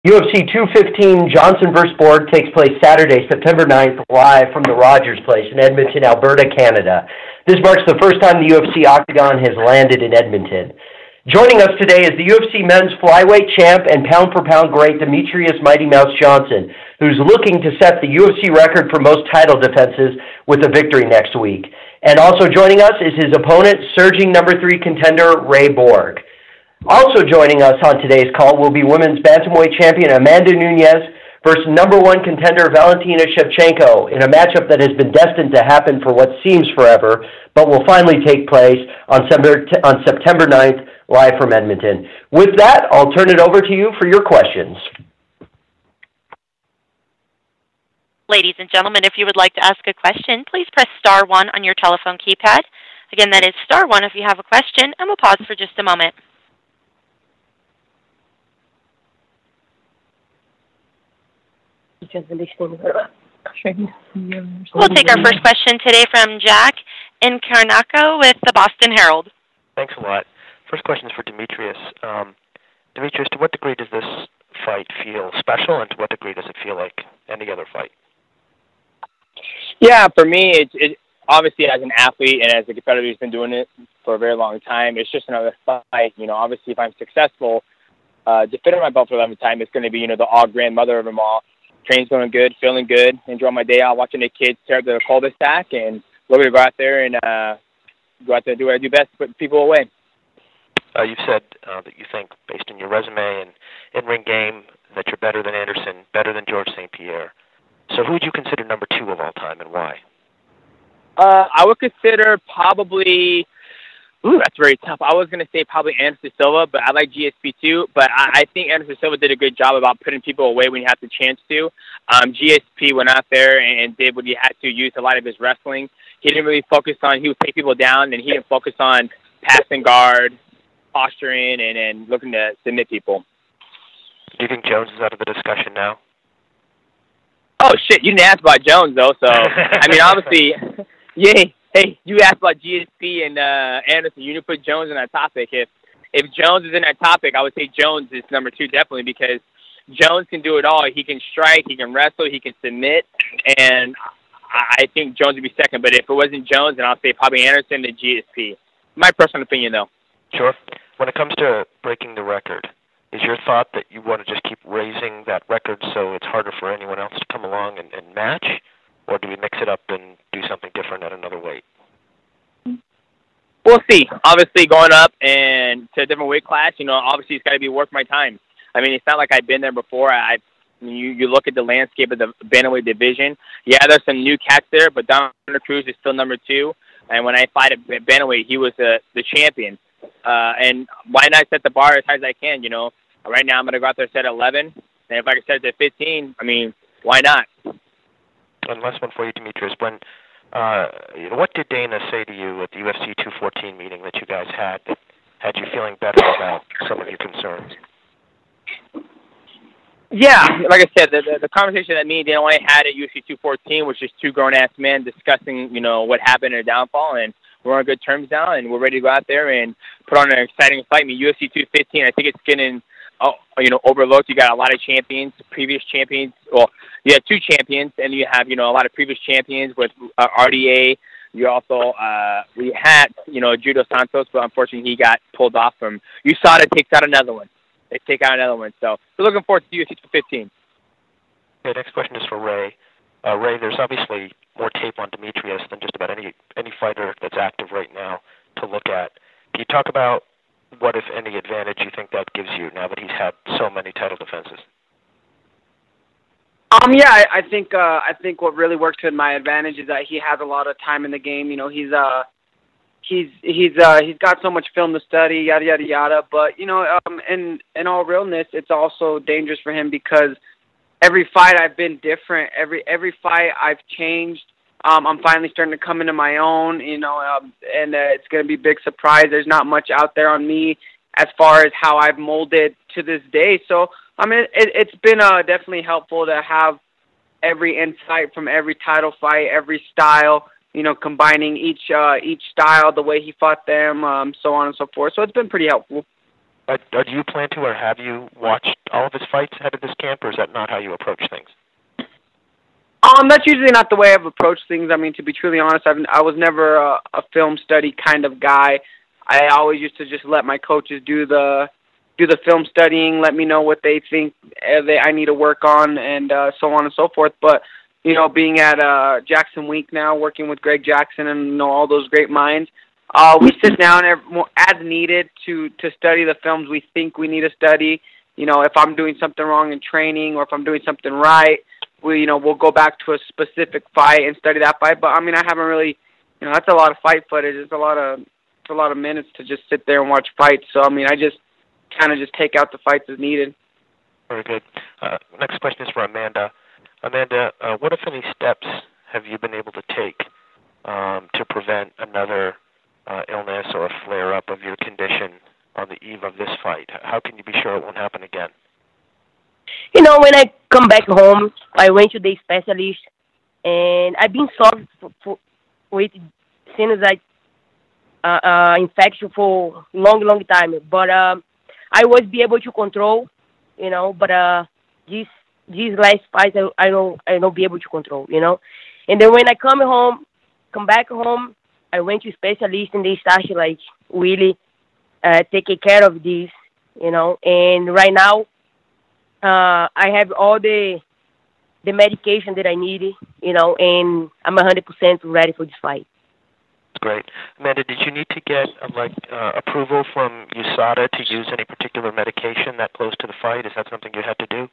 UFC 215 Johnson vs. Borg takes place Saturday, September 9th, live from the Rogers Place in Edmonton, Alberta, Canada. This marks the first time the UFC Octagon has landed in Edmonton. Joining us today is the UFC men's flyweight champ and pound-for-pound great Demetrious Mighty Mouse Johnson, who's looking to set the UFC record for most title defenses with a victory next week. And also joining us is his opponent, surging number 3 contender Ray Borg. Also joining us on today's call will be women's bantamweight champion Amanda Nunes versus number 1 contender Valentina Shevchenko in a matchup that has been destined to happen for what seems forever, but will finally take place on September 9th, live from Edmonton. With that, I'll turn it over to you for your questions. Ladies and gentlemen, if you would like to ask a question, please press star 1 on your telephone keypad. Again, that is star 1 if you have a question, and we'll pause for just a moment. We'll take our first question today from Jack Incarnaco with the Boston Herald. Thanks a lot. First question is for Demetrious. Demetrious, to what degree does this fight feel special, and to what degree does it feel like any other fight? Yeah, for me, it's obviously as an athlete and as a competitor who's been doing it for a very long time, it's just another fight. You know, obviously if I'm successful, defending my belt for 11th time, it's going to be, the all-grandmother of them all. Training's going good, feeling good, enjoying my day out, watching the kids tear up the cul-de-sac, and looking to go out there and do what I do best, put people away. You've said that you think, based on your resume and in-ring game, that you're better than Anderson, better than George St. Pierre. So who would you consider number 2 of all time, and why? I would consider probably... Ooh, that's very tough. I was going to say probably Anderson Silva, but I like GSP too. But I think Anderson Silva did a good job about putting people away when he had the chance to. GSP went out there and did what he had to, use a lot of his wrestling. He didn't really focus on, he would take people down, and he didn't focus on passing guard, posturing, and looking to submit people. Do you think Jones is out of the discussion now? Oh, shit, you didn't ask about Jones, though. So, I mean, obviously, yay. Hey, you asked about GSP and Anderson. You didn't put Jones in that topic. If Jones is in that topic, I would say Jones is number 2 definitely, because Jones can do it all. He can strike, he can wrestle, he can submit, and I think Jones would be second. But if it wasn't Jones, then I'll say probably Anderson and GSP. My personal opinion, though. Sure. When it comes to breaking the record, is your thought that you want to just keep raising that record so it's harder for anyone else to come along and match? Or do we mix it up and do something different at another weight? We'll see. Obviously, going up and to a different weight class, obviously it's got to be worth my time. I mean, it's not like I've been there before. You look at the landscape of the bantamweight division. Yeah, there's some new cats there, but Dominic Cruz is still number 2. And when I fight at bantamweight, he was the champion. And why not set the bar as high as I can? Right now I'm going to go out there set at 11. And if I can set it to 15, I mean, why not? And last one for you, Demetrious. What did Dana say to you at the UFC 214 meeting that you guys had that had you feeling better about some of your concerns? Yeah, like I said, the conversation that me and Dana White had at UFC 214 was just 2 grown-ass men discussing, what happened in their downfall, and we're on good terms now, and we're ready to go out there and put on an exciting fight. I mean, UFC 215, I think it's getting overlooked. You got a lot of champions, previous champions. Well, you have 2 champions, and you have, a lot of previous champions with RDA. You also, we had, Judo Santos, but unfortunately he got pulled off from USADA. Takes out another one. They take out another one. So we're looking forward to UFC 215. Okay, next question is for Ray. Ray, there's obviously more tape on Demetrious than just about any fighter that's active right now to look at. Can you talk about what, if any, advantage you think that gives you now that he's had so many title defenses? Yeah, I think what really works to my advantage is that he has a lot of time in the game. He's got so much film to study, yada yada yada. But in all realness, it's also dangerous for him because every fight I've been different. Every fight I've changed. I'm finally starting to come into my own, and it's going to be a big surprise. There's not much out there on me as far as how I've molded to this day. So, I mean, it's been definitely helpful to have every insight from every title fight, every style, combining each style, the way he fought them, so on and so forth. So it's been pretty helpful. Do you plan to, or have you watched all of his fights ahead of this camp, or is that not how you approach things? That's usually not the way I've approached things. I mean, to be truly honest, I was never a film study kind of guy. I always used to just let my coaches do the film studying, let me know what they think I need to work on, and so on and so forth. But being at Jackson Week now, working with Greg Jackson and all those great minds, we sit down as needed to study the films we think we need to study. If I'm doing something wrong in training or if I'm doing something right, we'll go back to a specific fight and study that fight. But I mean, I haven't really, that's a lot of fight footage. It's a lot of minutes to just sit there and watch fights. So I mean, I just kind of just take out the fights as needed. Very good. Next question is for Amanda. Amanda, what, if any, steps have you been able to take to prevent another illness or a flare-up of your condition on the eve of this fight? How can you be sure it won't happen again? When I come back home, I went to the specialist, and I've been sore with since infection for long time. But I was be able to control, But these last fights, I don't be able to control, And then when I come back home, I went to specialist, and they started really taking care of this, And right now, I have all the medication that I need, and I'm 100% ready for this fight. Great. Amanda, did you need to get approval from USADA to use any particular medication that close to the fight? Is that something you had to do?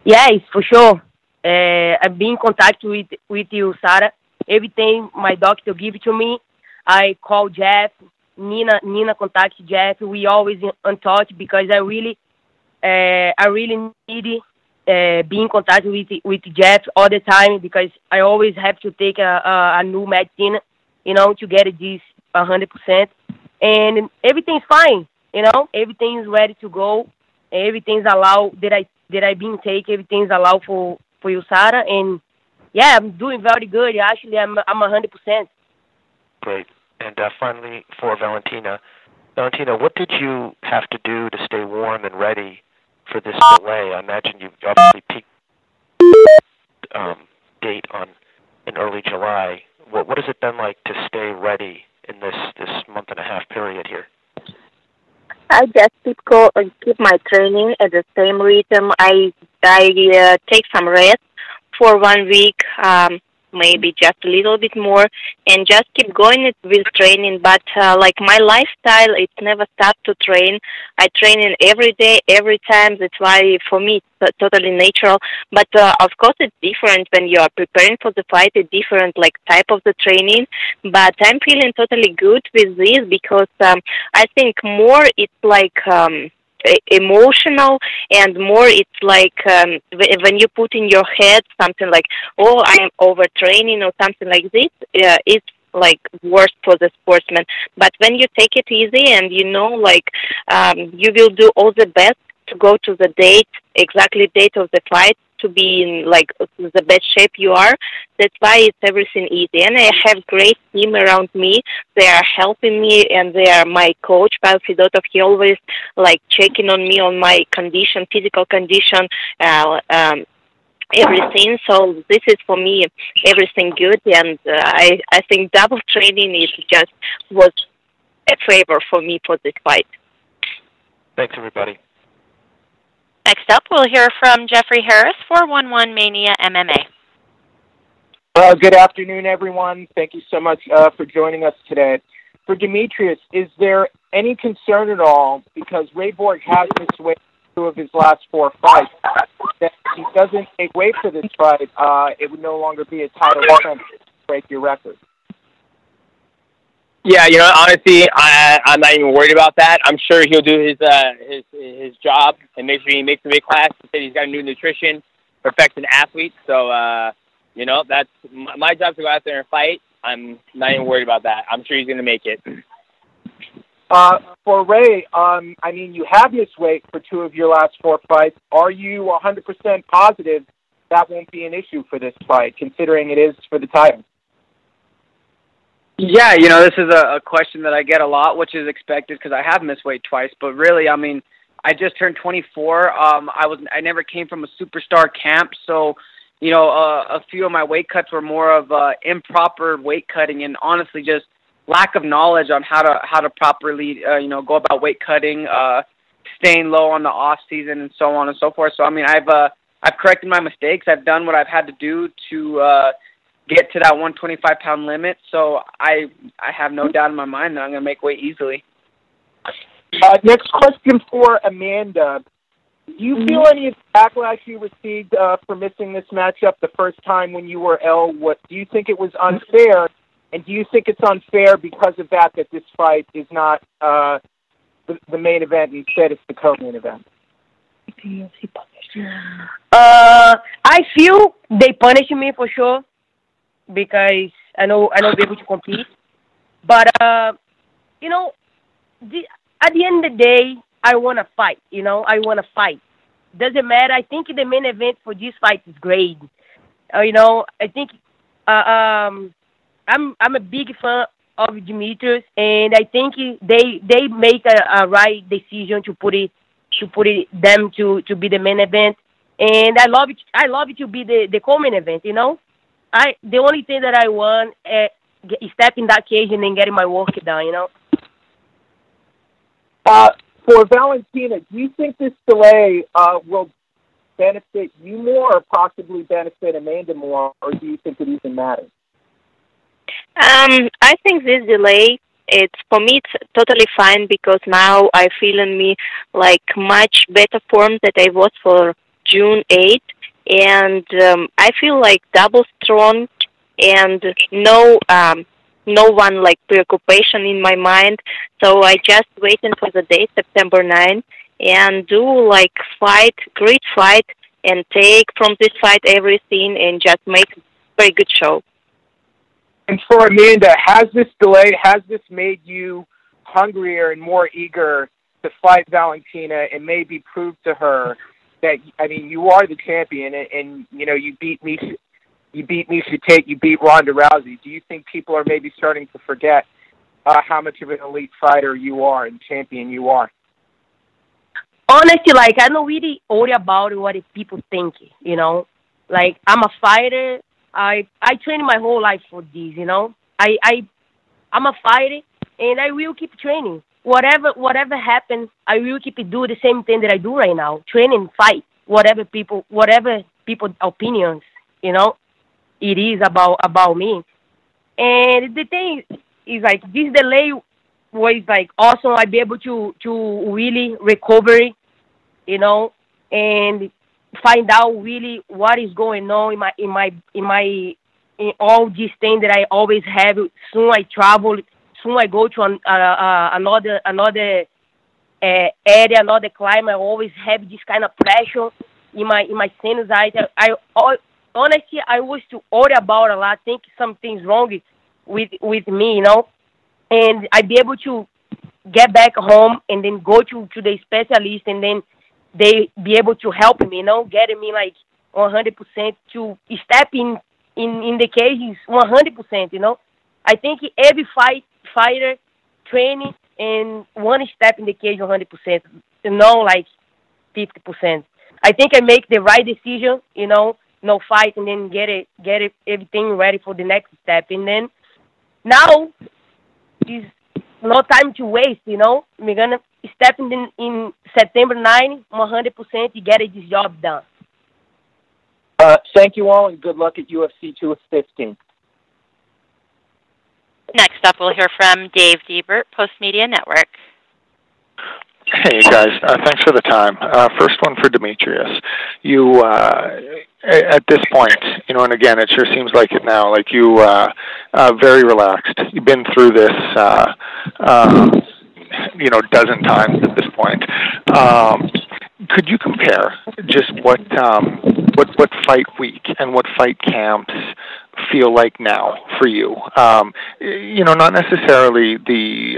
Yes, for sure. I've been in contact with USADA. Everything my doctor give it to me, I call Jeff. Nina contacts Jeff. We always in touch because I really need be in contact with Jeff all the time because I always have to take a new medicine, to get this 100%. And everything's fine, Everything's ready to go. Everything's allowed that I've been taking. Everything's allowed for USADA, and yeah, I'm doing very good. Actually, I'm 100%. Great. And finally, for Valentina, what did you have to do to stay warm and ready for this delay? I imagine you obviously peaked date in early July. What has it been like to stay ready in this month and a half period here? I just keep my training at the same rhythm. I take some rest for 1 week, maybe just a little bit more, and just keep going with training. But my lifestyle, it never stopped to train. I train in every day, every time. That's why for me it's totally natural. But of course it's different when you are preparing for the fight. A different type of the training. But I'm feeling totally good with this because I think more it's emotional, and more it's when you put in your head something like, oh, I am overtraining or something like this, it's worse for the sportsman. But when you take it easy and you will do all the best to go to the exactly date of the fight, to be in the best shape you are. That's why it's everything easy. And I have great team around me. They are helping me, and they are my coach, Pavel Fedotov. He always checking on me on my condition, physical condition, everything. So this is for me everything good, and I think double training was a favor for me for this fight. Thanks, everybody. Next up, we'll hear from Jeffrey Harris, 411 Mania MMA. Good afternoon, everyone. Thank you so much for joining us today. For Demetrious, is there any concern at all, because Ray Borg has missed weight in 2 of his last 4 fights, that if he doesn't make weight for this fight, it would no longer be a title defense to break your record? Yeah, honestly, I'm not even worried about that. I'm sure he'll do his job and make sure he makes the weight class. He said he's got a new nutrition, perfect an athlete. So, that's my job to go out there and fight. I'm not even worried about that. I'm sure he's going to make it. For Ray, you have missed weight for 2 of your last 4 fights. Are you 100% positive that won't be an issue for this fight, considering it is for the title? Yeah, you know, this is a question that I get a lot, which is expected because I have missed weight twice. But really, I mean, I just turned 24. I never came from a superstar camp, so you know, a few of my weight cuts were more of improper weight cutting, and honestly, just lack of knowledge on how to properly go about weight cutting, staying low on the off season, and so on and so forth. So I mean, I've corrected my mistakes. I've done what I've had to do to get to that 125-pound limit. So I have no doubt in my mind that I'm going to make weight easily. Next question for Amanda. Do you feel any of the backlash you received for missing this matchup the first time when you were ill? What do you think it was unfair? And do you think it's unfair because of that this fight is not the main event, instead it's the co-main event? I feel they punish me for sure because I know be able to compete. But you know, at the end of the day, I want to fight. You know, I want to fight. Doesn't matter. I think the main event for this fight is great. You know, I think I'm a big fan of Demetrious, and I think they make a right decision to put them to be the main event. And I love it to be the co-main event. You know, the only thing that I want is step in that cage and then getting my work done. You know. For Valentina, do you think this delay will benefit you more or possibly benefit Amanda more, or do you think it even matters? I think this delay, for me, it's totally fine because now I feel in me like much better form that I was for June 8th, and I feel like double strong and no one like preoccupation in my mind. So I just waiting for the day, September 9, and do like great fight, and take from this fight everything and just make a very good show. And for Amanda, has this made you hungrier and more eager to fight Valentina and maybe prove to her that, I mean, you are the champion and you know, you beat Miesha Tate, you beat Ronda Rousey. Do you think people are maybe starting to forget how much of an elite fighter you are and champion you are? Honestly, like, I don't really worry about what people think, you know. Like, I'm a fighter. I trained my whole life for this, you know. I'm a fighter, and I will keep training. Whatever happens, I will keep doing the same thing that I do right now. Train and fight. Whatever people opinions, you know, it is about me. And the thing is, like, this delay was like awesome. I'd be able to really recover, you know, and find out really what is going on in all these things that I always have. Soon I travel. Soon I go to another area, another climate. I always have this kind of pressure in my sinusitis. Honestly, I was to worry about a lot. Think something's wrong with me, you know. And I'd be able to get back home and then go to the specialist, and then they be able to help me, you know, getting me like 100% to step in the cage is 100%, you know. I think every fighter training and one step in the cage 100%, no like 50%. I think I make the right decision, you know, no fight, and then get it everything ready for the next step. And then now is no time to waste, you know. We're gonna step in September 9, 100% to get this job done. Thank you all, and good luck at UFC 215. Next up, we'll hear from Dave Diebert, Post Media Network. Hey, guys. Thanks for the time. First one for Demetrious. You, at this point, you know, and again, it sure seems like it now, like you, very relaxed. You've been through this, you know, dozen times at this point. Could you compare just what fight week and what fight camps feel like now for you? Not necessarily the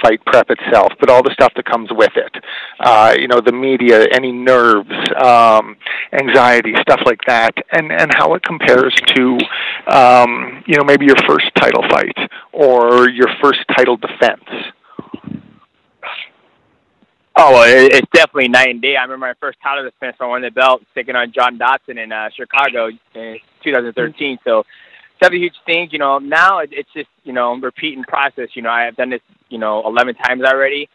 fight prep itself, but all the stuff that comes with it. The media, any nerves, anxiety, stuff like that, and how it compares to, maybe your first title fight or your first title defense. Oh, well, it's definitely night and day. I remember my first title defense. I won the belt, taking on John Dodson in Chicago in 2013. So it's a huge thing. Now it's just, repeating process. I've done this, 11 times already.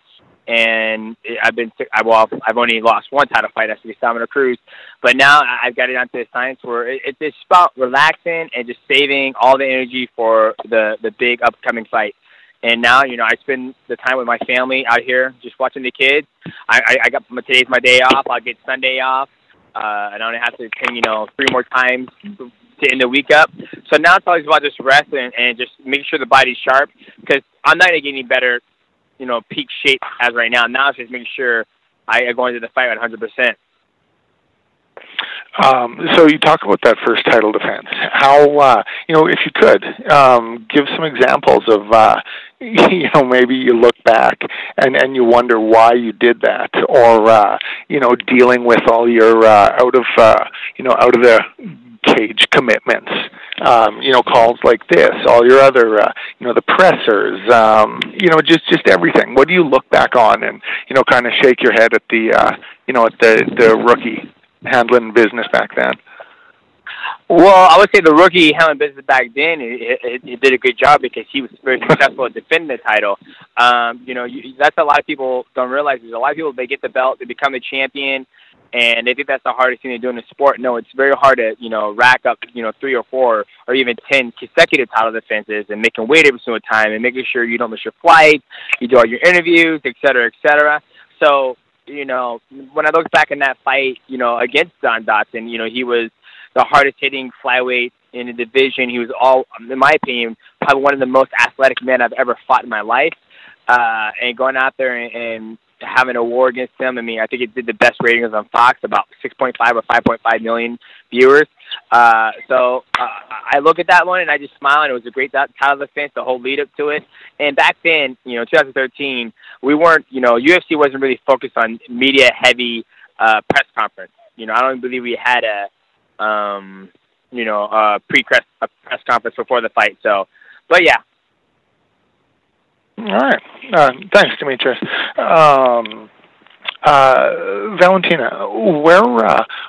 And I've only lost one title fight. That's against Dominic Cruz. But now I've got it onto the science where it's just about relaxing and just saving all the energy for the big upcoming fight. And now, I spend the time with my family out here just watching the kids. I got today's my day off. I'll get Sunday off. And I only have to train, 3 more times to end the week up. So now it's always about just rest and just making sure the body's sharp, because I'm not going to get any better, peak shape as right now. Now it's just making sure I go into the fight at 100%. So you talk about that first title defense. How, if you could, give some examples of, maybe you look back and you wonder why you did that, or, dealing with all your, out of the cage commitments, calls like this, all your other, the pressers, just everything. What do you look back on and, kind of shake your head at the, at the rookie handling business back then? Well, I would say the rookie handling business back then, he did a good job because he was very successful at defending the title. That's a lot of people don't realize. There's a lot of people, they get the belt, they become the champion, and they think that's the hardest thing to do in the sport. No, it's very hard to, rack up, 3 or 4 or even 10 consecutive title defenses and making weight every single time and making sure you don't miss your flight, you do all your interviews, et cetera, et cetera. So, when I look back in that fight, against John Dodson, he was the hardest hitting flyweight in the division. He was in my opinion, probably one of the most athletic men I've ever fought in my life. And going out there and having a war against him, I think it did the best ratings on Fox, about 6.5 or 5.5 million viewers. So I look at that one and I just smile, and it was a great title defense, the whole lead up to it. And back then, 2013, we weren't, UFC wasn't really focused on media heavy press conference. I don't believe we had a press conference before the fight. So, but yeah. All right. Thanks, Demetrious. Valentina,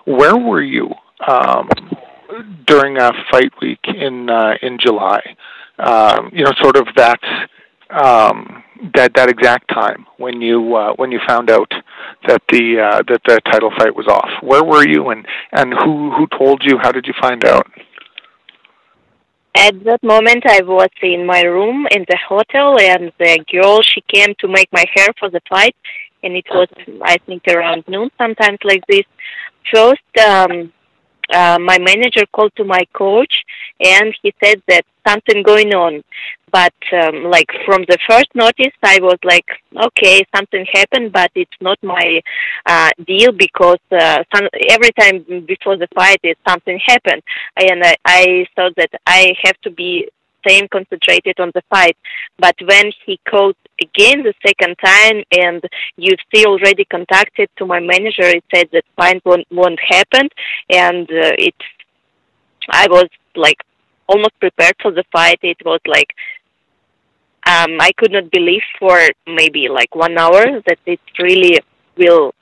where were you during fight week in July? Sort of that exact time when you found out that the title fight was off. Where were you, and who told you? How did you find out? At that moment, I was in my room in the hotel, and the girl, she came to make my hair for the fight, and it was, I think, around noon, sometimes like this. First, my manager called to my coach, and he said that something going on. But, from the first notice, I was like, okay, something happened, but it's not my deal, because every time before the fight, something happened. And I thought that I have to be staying concentrated on the fight. But when he called again the second time, and UFC already contacted to my manager, it said that fight won't happen, and I was almost prepared for the fight. It was I could not believe for maybe 1 hour that it really will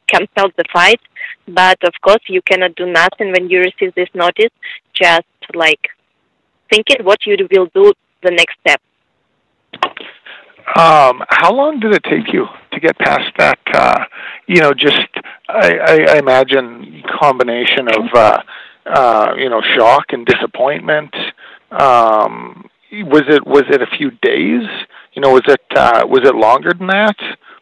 cancel the fight. But of course, you cannot do nothing when you receive this notice. Just thinking what you will do the next step. How long did it take you to get past that? I imagine combination of shock and disappointment. Was it a few days? Was it longer than that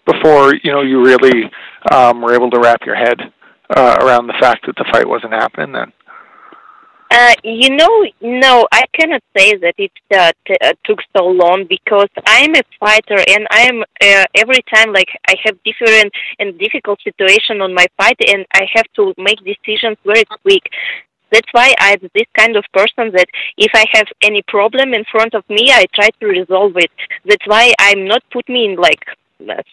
before you really were able to wrap your head around the fact that the fight wasn't happening then? No, I cannot say that it took so long, because I'm a fighter, and I'm every time I have different and difficult situation on my fight, and I have to make decisions very quick. That's why I'm this kind of person that if I have any problem in front of me, I try to resolve it. That's why I'm not put me in like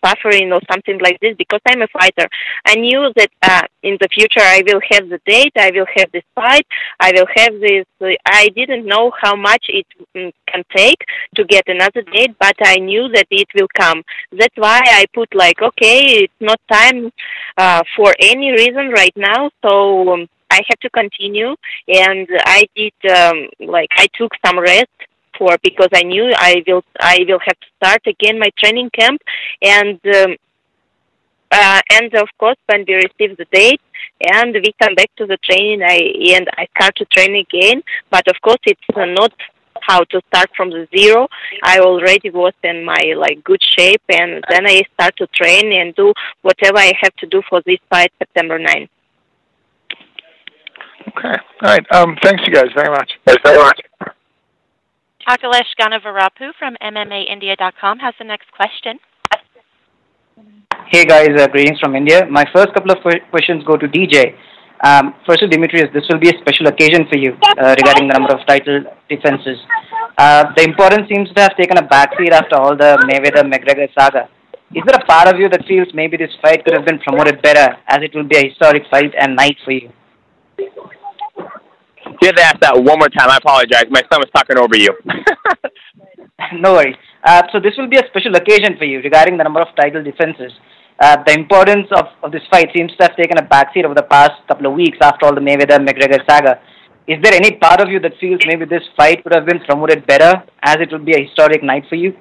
suffering or something like this, because I'm a fighter. I knew that in the future I will have the date, I will have this fight, I will have this. I didn't know how much it can take to get another date, but I knew that it will come. That's why I put like, okay, it's not time for any reason right now, so I have to continue. And I did I took some rest because I knew I will have to start again my training camp, and of course when we receive the date and we come back to the training, I start to train again. But of course it's not how to start from the zero. I already was in my good shape, and then I start to train and do whatever I have to do for this fight September 9th. Okay. All right. Thanks you guys very much. Thanks very much. Akhilesh Ganavarapu from MMAIndia.com has the next question. Hey guys, greetings from India. My first couple of questions go to DJ. First to Demetrious, this will be a special occasion for you regarding the number of title defenses. The importance seems to have taken a backseat after all the Mayweather-McGregor saga. Is there a part of you that feels maybe this fight could have been promoted better, as it will be a historic fight and night for you? You have to ask that one more time. I apologize. My son was talking over you. No worries. So this will be a special occasion for you regarding the number of title defenses. The importance of this fight seems to have taken a backseat over the past couple of weeks after all the Mayweather-McGregor saga. Is there any part of you that feels maybe this fight could have been promoted better, as it will be a historic night for you?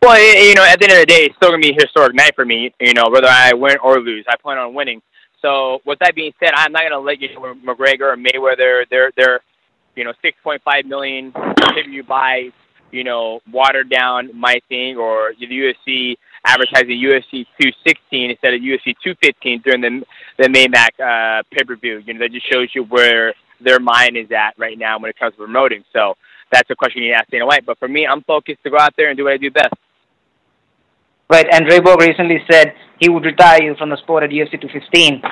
Well, at the end of the day, it's still going to be a historic night for me, whether I win or lose. I plan on winning. So with that being said, I'm not going to let McGregor or Mayweather, they're $6.5 million pay-per-view buys, watered down my thing, or the UFC advertising UFC 216 instead of UFC 215 during the Maymac pay-per-view. That just shows you where their mind is at right now when it comes to promoting. So that's a question you need to ask Dana White. But for me, I'm focused to go out there and do what I do best. Right, and Ray Borg recently said he would retire you from the sport at UFC 215.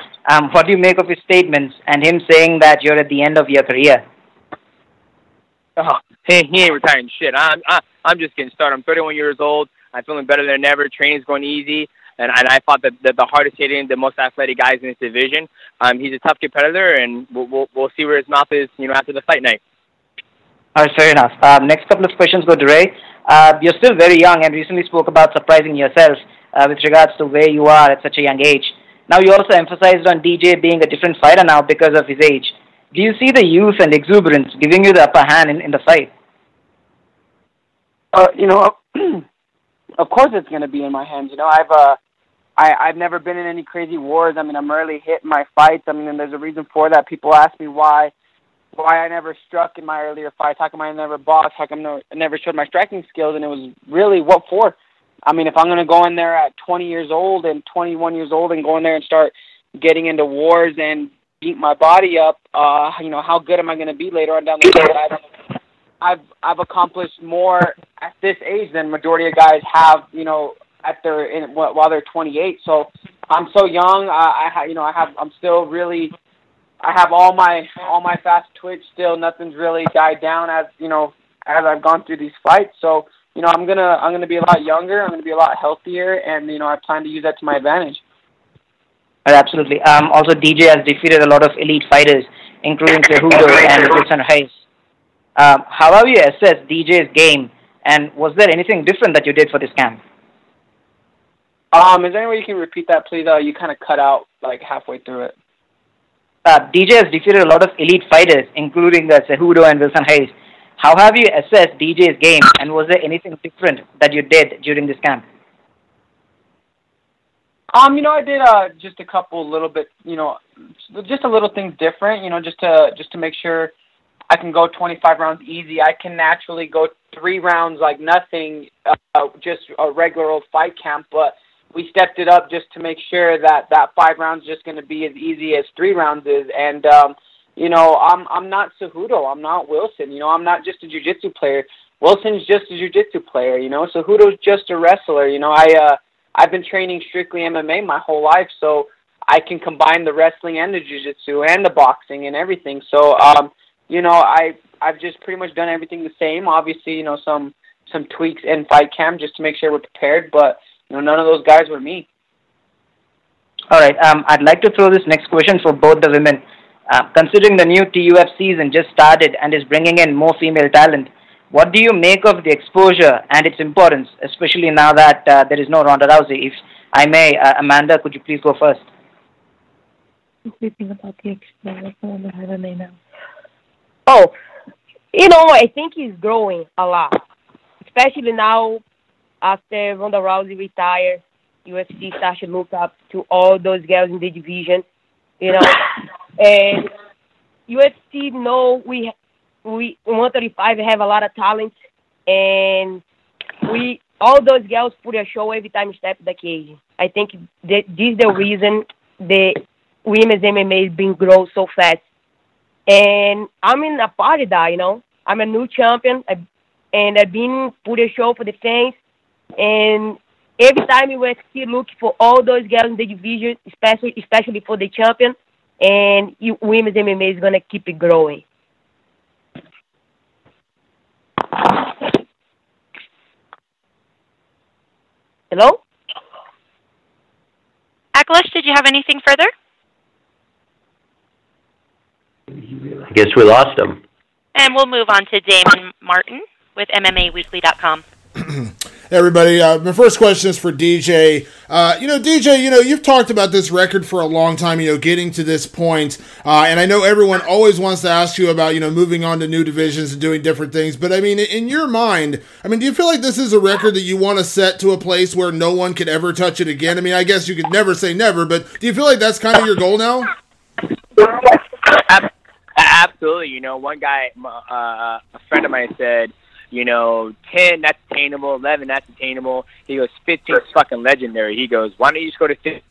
What do you make of his statements and him saying that you're at the end of your career? Oh, he ain't retiring shit. I'm just getting started. I'm 31 years old. I'm feeling better than ever. Training's going easy, and I fought the hardest hitting, the most athletic guys in this division. He's a tough competitor, and we'll see where his mouth is, after the fight night. All right, fair enough. Next couple of questions go to Ray. You're still very young and recently spoke about surprising yourself with regards to where you are at such a young age. Now, you also emphasized on DJ being a different fighter now because of his age. Do you see the youth and exuberance giving you the upper hand in the fight? Of course it's going to be in my hands. I've never been in any crazy wars. I'm rarely hit in my fights. And there's a reason for that. People ask me why I never struck in my earlier fights. How come I never boxed? How come I never showed my striking skills? And it was really, what for? If I'm going to go in there at 20 years old and 21 years old and go in there and start getting into wars and beat my body up, how good am I going to be later on down the road? I've accomplished more at this age than majority of guys have, while they're 28. So I'm so young. I'm still really. I have all my fast twitch still. Nothing's really died down as I've gone through these fights. So I'm gonna be a lot younger. I'm gonna be a lot healthier, and I plan to use that to my advantage. Absolutely. Also, DJ has defeated a lot of elite fighters, including Cejudo and Wilson Hayes. How have you assessed DJ's game, and was there anything different that you did for this camp? Is there any way you can repeat that, please? You kind of cut out halfway through it. DJ has defeated a lot of elite fighters, including Cejudo and Wilson Hayes. How have you assessed DJ's game, and was there anything different that you did during this camp? I did just a couple little bit, just a little things different, just to make sure I can go 25 rounds easy. I can naturally go 3 rounds like nothing, just a regular old fight camp, but we stepped it up just to make sure that 5 rounds is just going to be as easy as 3 rounds is. And, I'm not Cejudo. I'm not Wilson. I'm not just a jiu-jitsu player. Wilson's just a jiu-jitsu player, Cejudo's just a wrestler. I've been training strictly MMA my whole life, so I can combine the wrestling and the jiu-jitsu and the boxing and everything. So, you know, I've just pretty much done everything the same. Obviously, you know, some tweaks in fight camp just to make sure we're prepared, but, you know, none of those guys were me. All right. I'd like to throw this next question for both the women. Considering the new TUF season just started and is bringing in more female talent, what do you make of the exposure and its importance, especially now that there is no Ronda Rousey? If I may, Amanda, could you please go first? What do you think about the exposure for the MMA now? Oh, you know, I think he's growing a lot, especially now after Ronda Rousey retired. UFC starts to look up to all those girls in the division, you know, and UFC know we in 135 have a lot of talent, and all those girls put a show every time we step the cage. I think this is the reason the women's MMA has been growing so fast. And I'm in a part of that, you know. I'm a new champion, and I've been put a show for the fans. And every time we were still looking for all those girls in the division, especially for the champion, and women's MMA is going to keep it growing. Hello? Akalash, did you have anything further? I guess we lost him. And we'll move on to Damon Martin with MMAWeekly.com. Hey everybody, my first question is for DJ. DJ, you've talked about this record for a long time, getting to this point. And I know everyone always wants to ask you about, moving on to new divisions and doing different things. But, I mean, in your mind, do you feel like this is a record that you want to set to a place where no one could ever touch it again? I mean, I guess you could never say never, but do you feel like that's kind of your goal now? Absolutely. One guy, a friend of mine said, 10, that's attainable. 11, that's attainable. He goes, 15 is fucking legendary. He goes, why don't you just go to 15?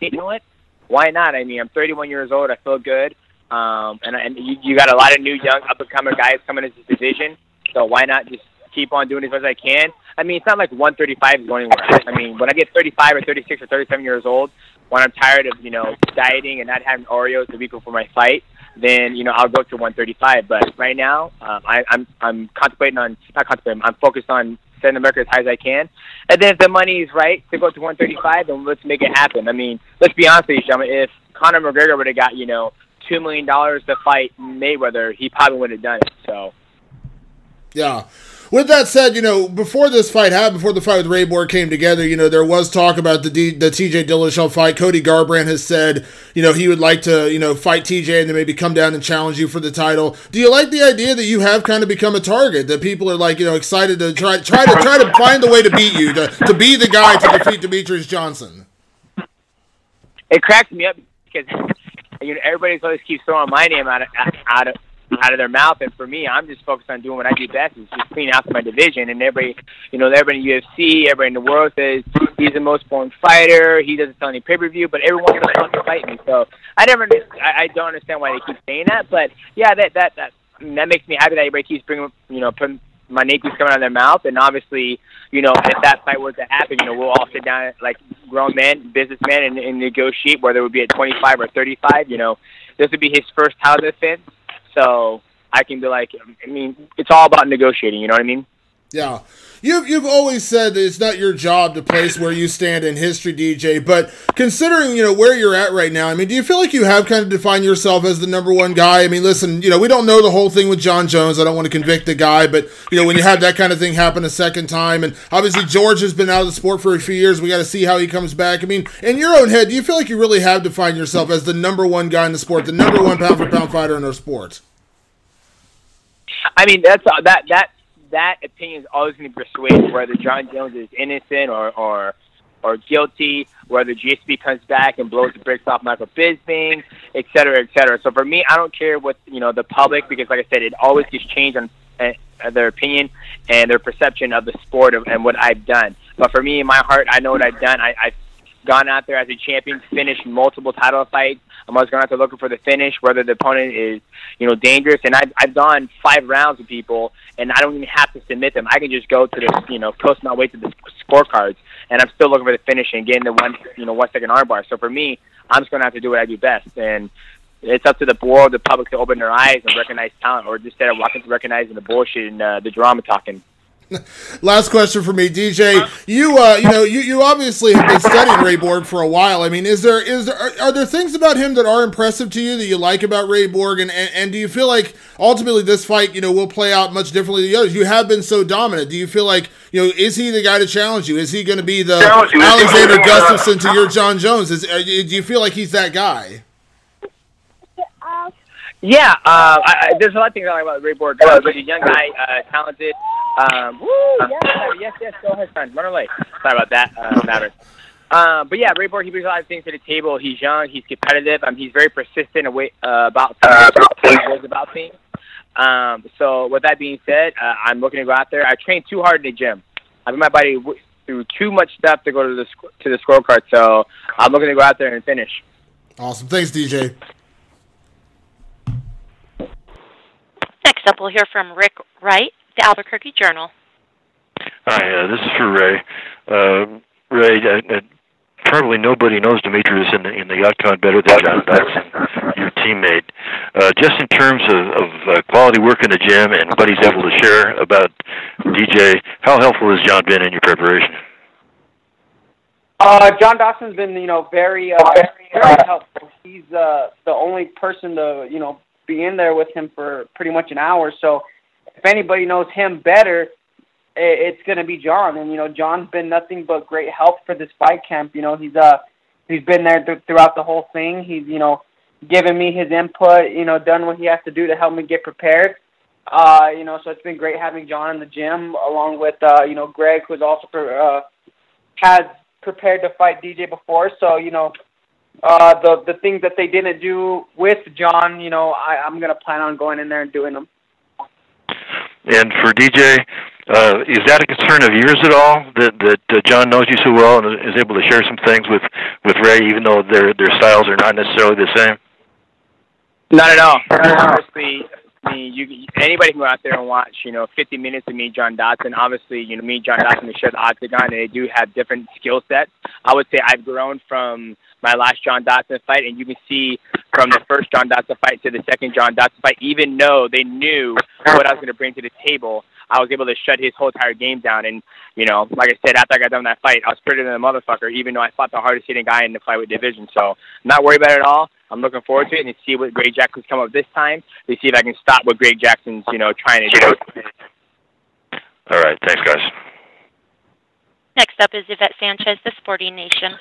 You know what? Why not? I mean, I'm 31 years old. I feel good. And you got a lot of new, young, up-and-coming guys coming into this division. So why not just keep on doing as much as I can? I mean, it's not like 135 is going anywhere. I mean, when I get 35 or 36 or 37 years old, when I'm tired of, dieting and not having Oreos the week before my fight, then, I'll go to 135. But right now, I'm contemplating on, not contemplating, I'm focused on setting the record as high as I can. And then if the money is right to go to 135, then let's make it happen. I mean, let's be honest with you, gentlemen. If Conor McGregor would have got, $2 million to fight Mayweather, he probably would have done it. So, yeah. With that said, before this fight happened, before the fight with Ray Borg came together, there was talk about the TJ Dillashaw fight. Cody Garbrandt has said, he would like to, fight TJ and then maybe come down and challenge you for the title. Do you like the idea that you have kind of become a target, that people are like, excited to try to find a way to beat you, to be the guy to defeat Demetrious Johnson? It cracks me up because, everybody always keeps throwing my name out of their mouth, and for me, I'm just focused on doing what I do best, is just clean out my division. And everybody, everybody in UFC, everybody in the world says he's the most important fighter. He doesn't sell any pay-per-view, but everyone wants to fight me. So I don't understand why they keep saying that. But yeah, that makes me happy that everybody keeps bringing, putting my name keeps coming out of their mouth. And obviously, if that fight were to happen, we'll all sit down like grown men, businessmen, and negotiate whether it would be at 25 or 35. This would be his first title defense. So I can be like, it's all about negotiating, you know what I mean? Yeah. You've always said that it's not your job to place where you stand in history, DJ, but considering, where you're at right now, do you feel like you have kind of defined yourself as the number one guy? Listen, we don't know the whole thing with John Jones. I don't want to convict the guy, but, when you have that kind of thing happen a second time, and obviously George has been out of the sport for a few years, we got to see how he comes back. In your own head, do you feel like you really have defined yourself as the number one guy in the sport, the number one pound-for-pound fighter in our sport? That opinion is always going to be persuaded, whether John Jones is innocent or guilty, whether GSP comes back and blows the bricks off Michael Bisping, et cetera, et cetera. So for me, I don't care what the public, because like I said, it always gets changed on their opinion and their perception of the sport and what I've done. But for me, in my heart, I know what I've done. I've gone out there as a champion, finished multiple title fights. I'm always going out there looking for the finish, whether the opponent is, dangerous. And I've gone 5 rounds with people, and I don't even have to submit them. I can just go to the, coast my way to the scorecards. and I'm still looking for the finish and getting the 1 second armbar. So for me, I'm just going to have to do what I do best, and it's up to the world, the public, to open their eyes and recognize talent, or just instead of walking to recognizing the bullshit and the drama talking. Last question for me, DJ. You obviously have been studying Ray Borg for a while. I mean, are there things about him that are impressive to you that you like about Ray Borg, and do you feel like ultimately this fight, will play out much differently than the others? You have been so dominant. Do you feel like, is he the guy to challenge you? Is he going to be the Alexander Gustafsson to your John Jones? Do you feel like he's that guy? Yeah, there's a lot of things I like about Ray Borg. He's a young guy, talented. Yes, go ahead, son. Run away. Sorry about that, Maverick. But yeah, Ray Borg, he brings a lot of things to the table. He's young, he's competitive, he's very persistent about things. So with that being said, I'm looking to go out there. I train too hard in the gym. I put my body through too much stuff to go to the scorecard. So I'm looking to go out there and finish. Awesome. Thanks, DJ. Next up, we'll hear from Rick Wright, the Albuquerque Journal. Hi, this is for Ray. Ray, probably nobody knows Demetrious in the octagon better than John Dodson, your teammate. Just in terms of quality work in the gym and what he's able to share about DJ, how helpful has John been in your preparation? John Dodson's been, very helpful. He's the only person to, be in there with him for pretty much an hour. So if anybody knows him better, it's going to be John. And, John's been nothing but great help for this fight camp. He's been there throughout the whole thing. He's, given me his input, done what he has to do to help me get prepared. So it's been great having John in the gym along with, Greg, who's also has prepared to fight DJ before. So, the things that they didn't do with John, I'm going to plan on going in there and doing them. And for DJ, is that a concern of yours at all, that John knows you so well and is able to share some things with Ray, even though their styles are not necessarily the same? Not at all. Obviously, anybody can go out there and watch, 50 minutes of me, John Dodson. Obviously, me, John Dodson, they share the octagon, and they do have different skill sets. I would say I've grown from my last John Dodson fight, and you can see from the first John Dodson fight to the second John Dodson fight, even though they knew what I was going to bring to the table, I was able to shut his whole entire game down. And, like I said, after I got done that fight, I was prettier than a motherfucker, even though I fought the hardest hitting guy in the flyweight division. So not worried about it at all. I'm looking forward to it and see what Greg Jackson's come up this time to see if I can stop what Greg Jackson's, trying to do. All right. Thanks, guys. Next up is Yvette Sanchez, the Sporting Nation.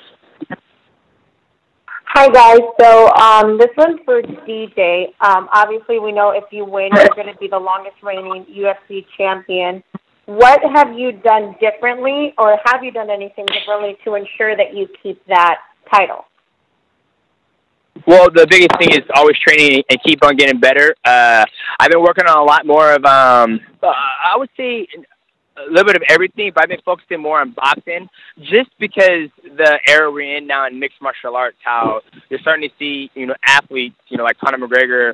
Hi, guys. So this one's for DJ. Obviously, we know if you win, you're going to be the longest reigning UFC champion. What have you done differently, or have you done anything differently to ensure that you keep that title? Well, the biggest thing is always training and keep on getting better. I've been working on a lot more of, I would say, a little bit of everything, but I've been focusing more on boxing just because the era we're in now in mixed martial arts, how you're starting to see, athletes, like Conor McGregor,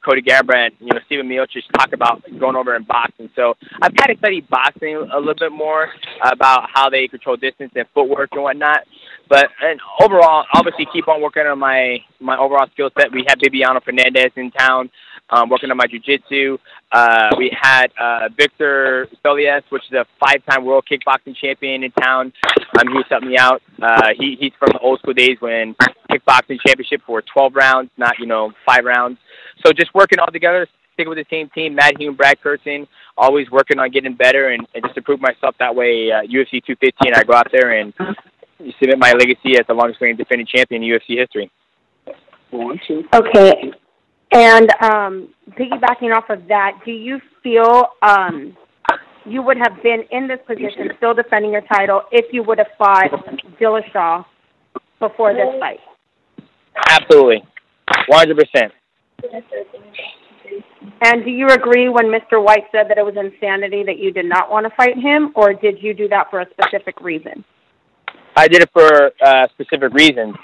Cody Garbrandt, Stephen Miocic talk about going over and boxing. So I've kind of studied boxing a little bit more about how they control distance and footwork and whatnot. But overall, obviously keep on working on my overall skill set. We have Bibiano Fernandez in town. Working on my jiu-jitsu. We had Victor Stolias, which is a 5-time world kickboxing champion in town. He was helping me out. He's from the old school days when kickboxing championship were 12 rounds, not, 5 rounds. So just working all together, sticking with the same team, Matt Hume, Brad Kirsten, always working on getting better and just to prove myself that way. UFC 215, I go out there and submit my legacy as the longest reigning defending champion in UFC history. Okay. And piggybacking off of that, do you feel you would have been in this position, still defending your title, if you would have fought Dillashaw before this fight? Absolutely. 100%. And do you agree when Mr. White said that it was insanity that you did not want to fight him, or did you do that for a specific reason? I did it for specific reasons.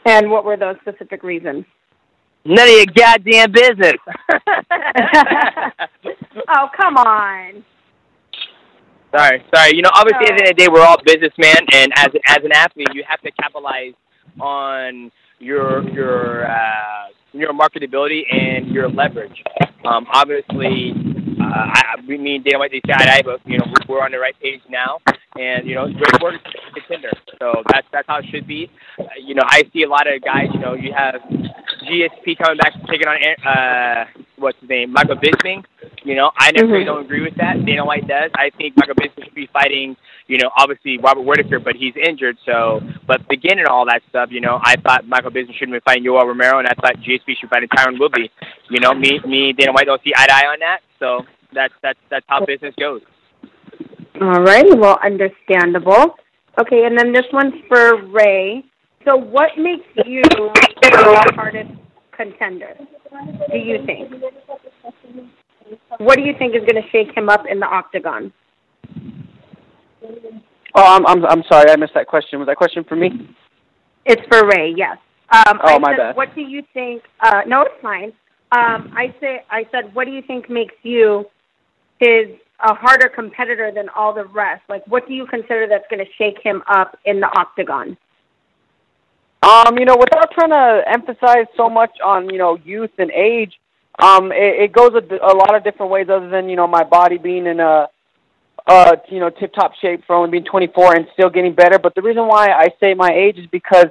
And what were those specific reasons? None of your goddamn business. Oh, come on. Sorry. Obviously, at the end of the day, we're all businessmen, and as an athlete, you have to capitalize on your marketability and your leverage. Obviously, me and Dana White, they say eye to eye, but we're on the right page now, and Ray Borg is a contender, so that's how it should be. I see a lot of guys. You have GSP coming back taking on what's his name, Michael Bisping. I necessarily don't agree with that. Dana White does. I think Michael Bisping should be fighting, obviously Robert Whitaker, but he's injured. So, but beginning all that stuff, I thought Michael Bisping shouldn't have been fighting Yoel Romero, and I thought GSP should be fighting Tyron Woodley. Me, Dana White don't see eye to eye on that. So that's how business goes. All right. Well, understandable. Okay, and then this one's for Ray. So, what makes you the hardest contender? Do you think? What do you think is going to shake him up in the octagon? Oh, I'm sorry, I missed that question. Was that question for me? It's for Ray. Yes. My bad. What do you think? No, it's fine. I said, what do you think makes you a harder competitor than all the rest? Like, what do you consider that's going to shake him up in the octagon? Without trying to emphasize so much on, youth and age, it goes a lot of different ways other than, my body being in a tip-top shape for only being 24 and still getting better. But the reason why I say my age is because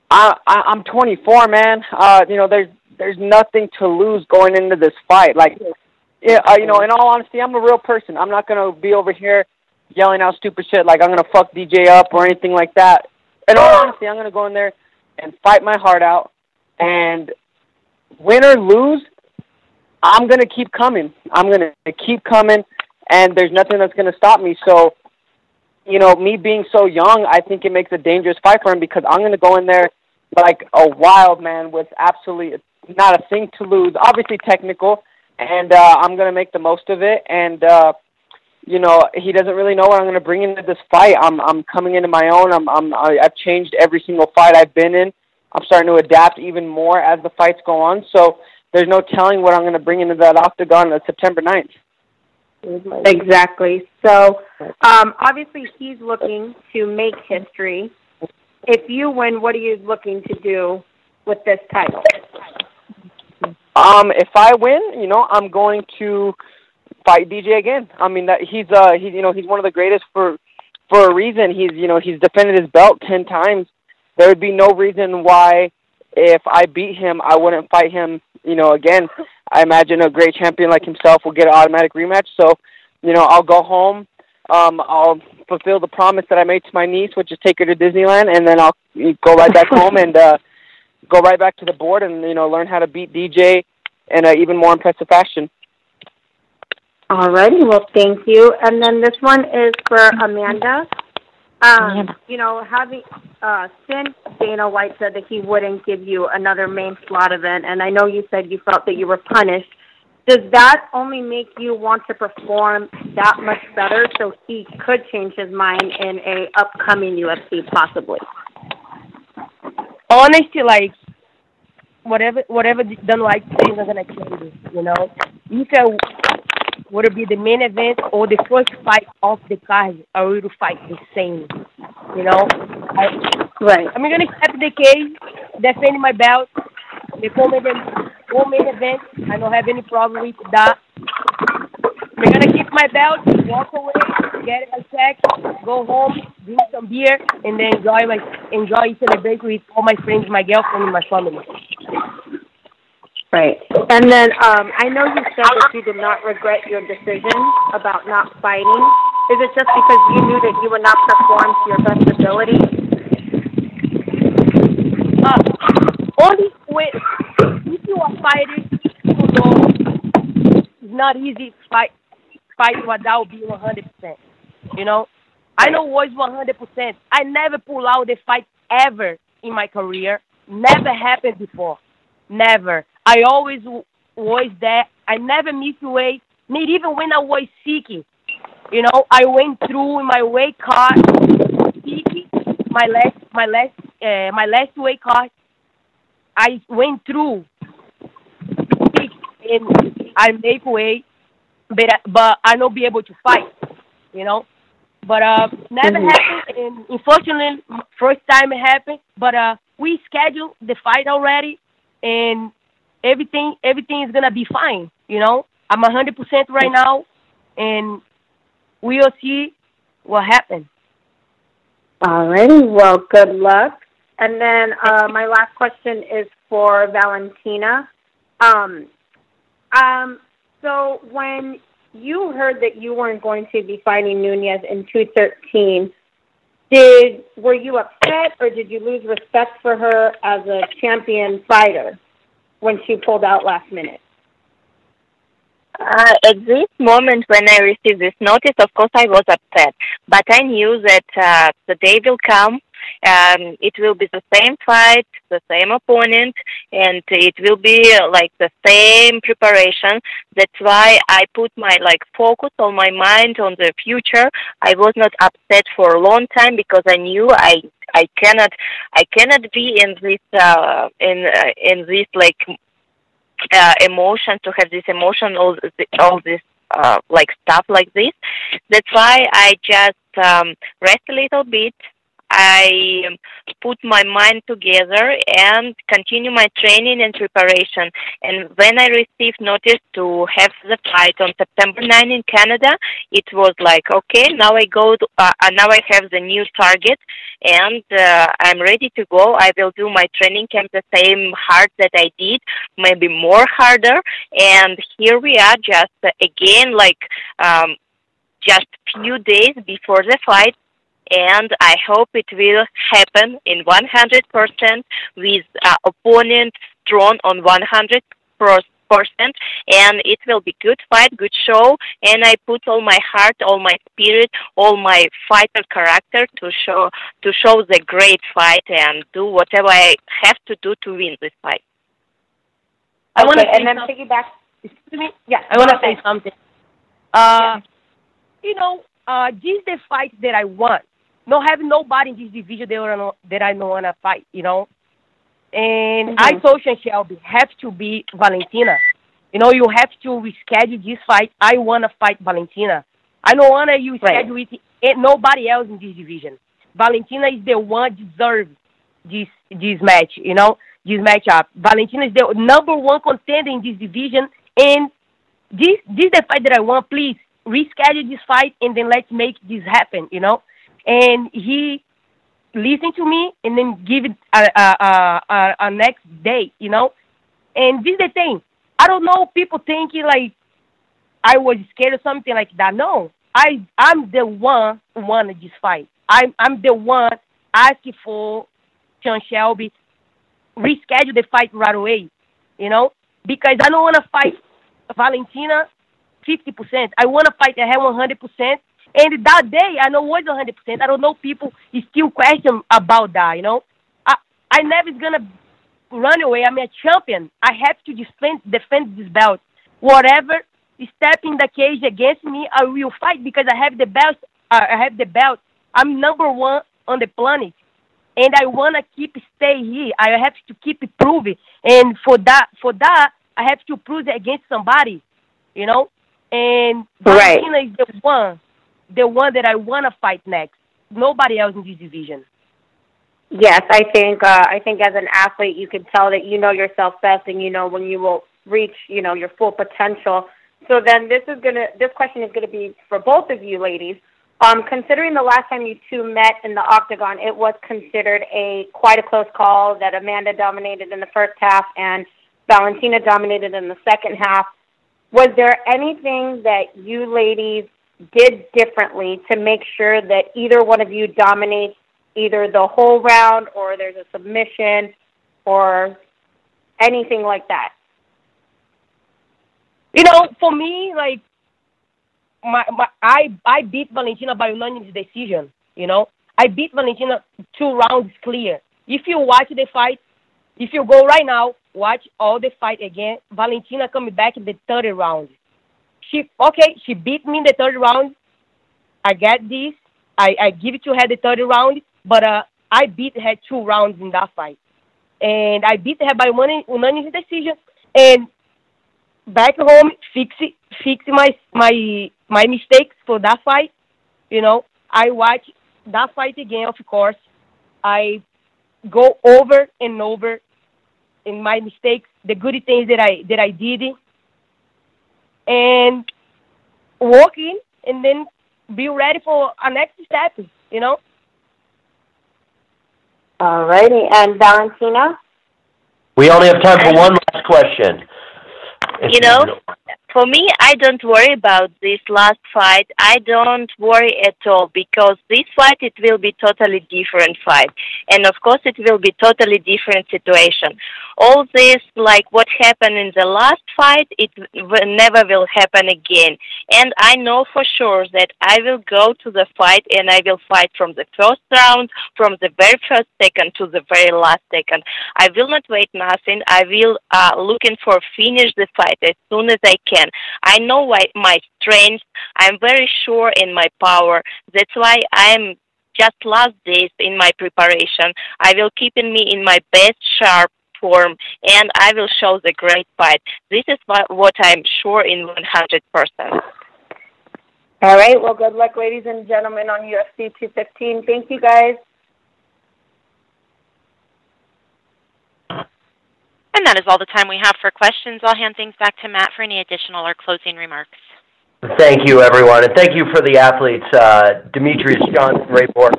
I'm 24, man. There's nothing to lose going into this fight. Like, in all honesty, I'm a real person. I'm not going to be over here yelling out stupid shit like I'm going to fuck DJ up or anything like that. In all honesty, I'm going to go in there and fight my heart out. And win or lose, I'm going to keep coming. I'm going to keep coming, and there's nothing that's going to stop me. So, me being so young, I think it makes a dangerous fight for him because I'm going to go in there like a wild man with absolutely not a thing to lose. Obviously technical, and I'm going to make the most of it. And, he doesn't really know what I'm going to bring into this fight. I'm coming into my own. I've changed every single fight I've been in. I'm starting to adapt even more as the fights go on. So there's no telling what I'm going to bring into that octagon on September 9th. Exactly. So, obviously he's looking to make history. If you win, what are you looking to do with this title? If I win, I'm going to fight DJ again. I mean, that he's one of the greatest for a reason. He's defended his belt 10 times. There would be no reason why if I beat him, I wouldn't fight him, again. I imagine a great champion like himself will get an automatic rematch. So, I'll go home. I'll fulfill the promise that I made to my niece, which is take her to Disneyland, and then I'll go right back home and go right back to the board and, learn how to beat DJ in an even more impressive fashion. All righty. Well, thank you. And then this one is for Amanda. Having since Dana White said that he wouldn't give you another main slot event, and I know you said you felt that you were punished, does that only make you want to perform that much better so he could change his mind in a upcoming UFC possibly? Honestly, like, whatever Dana White says is not going to change it, If I would it be the main event or the first fight off the card, I will fight the same, Right. I'm going to accept the case, defend my belt, the main event, I don't have any problem with that. I'm going to keep my belt, walk away, get a check, go home, drink some beer, and then enjoy celebrate with all my friends, my girlfriend, and my family. Right. And then I know you said that you did not regret your decision about not fighting. Is it just because you knew that you would not perform to your best ability? Only if you are fighting, it's not easy to fight without being 100%. I know it was 100%. I never pull out the fight ever in my career. Never happened before. Never. I always was there. I never missed weight. Not even when I was sick. I went through in my weight cut, sick. My last weight cut. I went through sick and I make weight, but I not be able to fight. you know. But never happened, and unfortunately, first time it happened. But we scheduled the fight already, and everything is gonna be fine, you know. I'm 100% right now, and we'll see what happens. Alrighty, well, good luck. And then my last question is for Valentina. So when you heard that you weren't going to be fighting Nunes in 213, were you upset or did you lose respect for her as a champion fighter when she pulled out last minute? At this moment when I received this notice, of course I was upset, but I knew that the day will come. It will be the same fight, the same opponent, and it will be like the same preparation. That's why I put my focus on my mind on the future. I was not upset for a long time because I knew I cannot be in this emotion, to have this emotion, all this stuff like this. That's why I just rest a little bit. I put my mind together and continue my training and preparation. And when I received notice to have the fight on September 9 in Canada, it was like, okay, now now I have the new target, and I'm ready to go. I will do my training camp the same hard that I did, maybe more harder. And here we are, just again, just few days before the fight. And I hope it will happen in 100% with opponent strong on 100%, and it will be good fight, good show. And I put all my heart, all my spirit, all my fighter character to show the great fight and do whatever I have to do to win this fight. I want to piggyback. Excuse me. Yeah, I want to say something. You know, this is the fight that I want. Not having nobody in this division that I don't want to fight, you know. And I told Shelby, have to be Valentina. You know, you have to reschedule this fight. I want to fight Valentina. I don't want to schedule it nobody else in this division. Valentina is the one deserves this match, you know, this matchup. Valentina is the number one contender in this division. And this is the fight that I want. Please reschedule this fight and then let's make this happen, you know. And he listened to me and then give it a next day, you know. And this is the thing. I don't know, people thinking like I was scared or something like that. No, I'm the one who wanted this fight. I'm the one asking for Sean Shelby reschedule the fight right away, you know, because I don't want to fight Valentina 50%. I want to fight her 100%. And that day, I know it was 100%. I don't know, people still question about that, you know. I never is going to run away. I'm a champion. I have to defend this belt. Whatever step in the cage against me, I will fight because I have the belt. I'm number one on the planet. And I want to stay here. I have to keep proving. And for that, I have to prove it against somebody, you know. And Valentina is the one that I want to fight next. Nobody else in this division. Yes, I think as an athlete, you can tell that you know yourself best, and you know when you will reach, you know, your full potential. So then this question is gonna be for both of you ladies. Considering the last time you two met in the octagon, it was considered quite a close call that Amanda dominated in the first half and Valentina dominated in the second half. Was there anything that you ladies did differently to make sure that either one of you dominates either the whole round or there's a submission or anything like that? You know, for me, like, I beat Valentina by unanimous decision, you know. I beat Valentina 2 rounds clear. If you watch the fight, if you go right now, watch all the fight again, Valentina coming back in the 3rd round. She beat me in the 3rd round. I get this. I give it to her the 3rd round, but I beat her 2 rounds in that fight. And I beat her by unanimous decision. And back home, fix my mistakes for that fight. You know, I watch that fight again, of course. I go over and over in my mistakes, the good things that I did, and walking, and then be ready for a next step, you know. All righty. And Valentina? We only have time for one last question. You know, for me, I don't worry about this last fight. I don't worry at all because this fight, it will be totally different fight. And of course, it will be totally different situation. All this, like what happened in the last fight, it never will happen again. And I know for sure that I will go to the fight and I will fight from the first round, from the very first second to the very last second. I will not wait nothing. I will looking for finish the fight as soon as I can. I know my strength. I'm very sure in my power. That's why I'm just last days in my preparation. I will keep me in my best sharp form, and I will show the great fight. This is what I'm sure in 100%. All right. Well, good luck, ladies and gentlemen, on UFC 215. Thank you, guys. And that is all the time we have for questions. I'll hand things back to Matt for any additional or closing remarks. Thank you, everyone, and thank you for the athletes, Demetrious Johnson, Ray Borg,